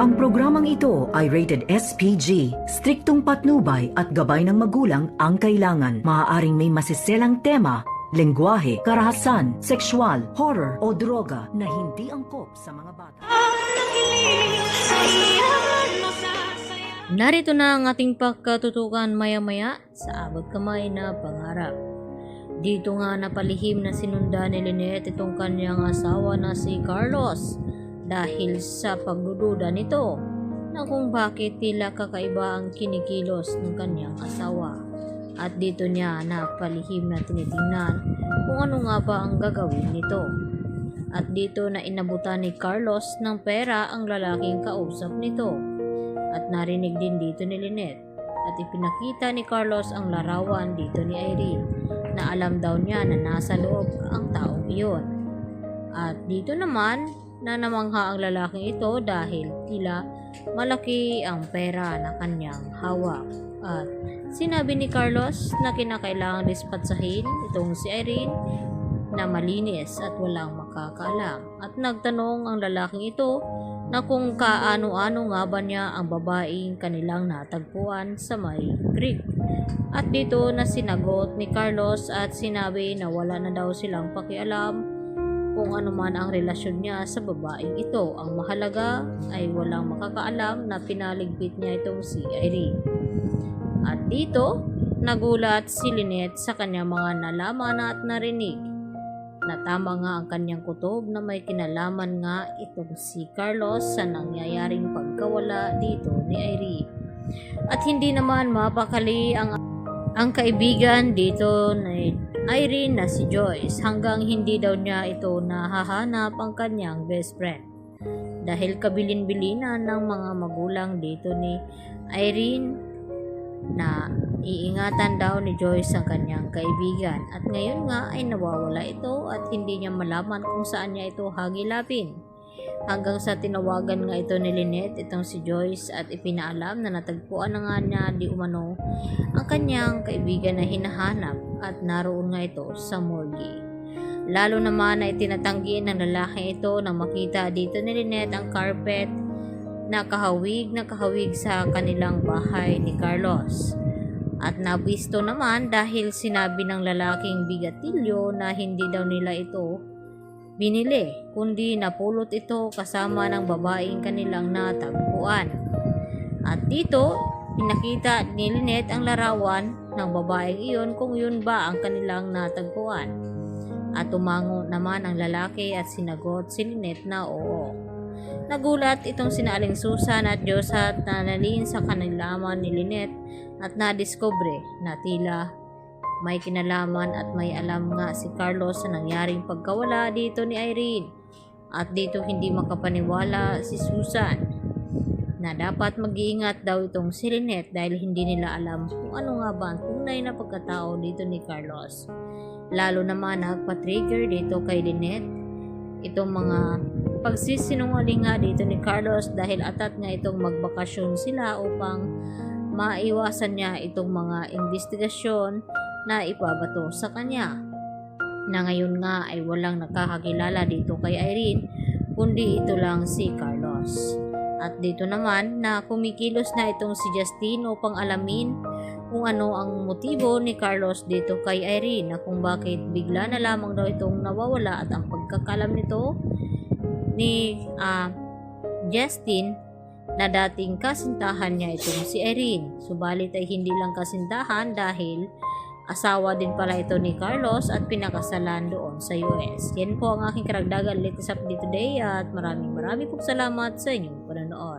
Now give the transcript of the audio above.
Ang programang ito ay rated SPG. Striktong patnubay at gabay ng magulang ang kailangan. Maaaring may masiselang tema, lengguwahe, karahasan, sexual, horror o droga na hindi angkop sa mga bata. Narito na ang ating pagkatutukan maya-maya sa abot kamay na pangarap. Dito nga napalihim na sinundan ni Lynette itong kanyang asawa na si Carlos dahil sa pagdududa nito na kung bakit tila kakaiba ang kinikilos ng kanyang asawa. At dito niya napalihim na tinitingnan kung ano nga ba ang gagawin nito. At dito na inabutan ni Carlos ng pera ang lalaking kausap nito. At narinig din dito ni Lynette at ipinakita ni Carlos ang larawan dito ni Irene na alam daw niya na nasa loob ang taong iyon. At dito naman na namangha ang lalaking ito dahil tila malaki ang pera na kanyang hawak. At sinabi ni Carlos na kinakailangan dispatsahin itong si Irene na malinis at walang makakaalam. At nagtanong ang lalaking ito na kung kaano-ano nga ba niya ang babaeng kanilang natagpuan sa may creek. At dito na sinagot ni Carlos at sinabi na wala na daw silang pakialam kung ano man ang relasyon niya sa babaeng ito. Ang mahalaga ay walang makakaalam na pinaligpit niya itong si Irene. At dito, nagulat si Lynette sa kanyang mga nalaman at narinig na tama nga ang kanyang kutob na may kinalaman nga itong si Carlos sa nangyayaring pagkawala dito ni Irene. At hindi naman mapakali ang kaibigan dito ni Irene na si Joyce hanggang hindi daw niya ito nahahanap ang kanyang best friend. Dahil kabilin-bilinan ng mga magulang dito ni Irene na iingatan daw ni Joyce ang kanyang kaibigan. At ngayon nga ay nawawala ito at hindi niya malaman kung saan niya ito hagilapin. Hanggang sa tinawagan nga ito ni Lynette itong si Joyce at ipinaalam na natagpuan na nga niya di umano ang kanyang kaibigan na hinahanap at naroon nga ito sa morgue. Lalo naman ay tinatanggi ng lalaki ito na makita dito ni Lynette ang carpet na kahawig sa kanilang bahay ni Carlos. At nabisto naman dahil sinabi ng lalaking bigatilyo na hindi daw nila ito binili, kundi napulot ito kasama ng babaeng kanilang natagpuan. At dito, pinakita ni Lynette ang larawan ng babaeng iyon kung yun ba ang kanilang natagpuan. At tumango naman ang lalaki at sinagot si Lynette na oo. Nagulat itong sina Aling Susan at Diyos at nanalin sa kanilaman ni Lynette at nadiskubre na tila may kinalaman at may alam nga si Carlos sa nangyaring pagkawala dito ni Irene. At dito hindi makapaniwala si Susan na dapat mag-iingat daw itong si Lynette dahil hindi nila alam kung ano nga ba ang tunay na pagkatao dito ni Carlos. Lalo naman nagpa-trigger dito kay Lynette itong mga pagsisinungaling nga dito ni Carlos dahil atat nga itong magbakasyon sila upang maiwasan niya itong mga investigasyon na ipabato sa kanya. Na ngayon nga ay walang nakakakilala dito kay Irene kundi ito lang si Carlos. At dito naman na kumikilos na itong si Justine upang alamin kung ano ang motibo ni Carlos dito kay Irene na kung bakit bigla na lamang daw itong nawawala at ang pagkakalam nito ni Justine na dating kasintahan niya itong si Irene. Subalit ay hindi lang kasintahan dahil asawa din pala ito ni Carlos at pinakasalan doon sa US. Yan po ang aking karagdagan latest update today at maraming pong salamat sa inyong panonood.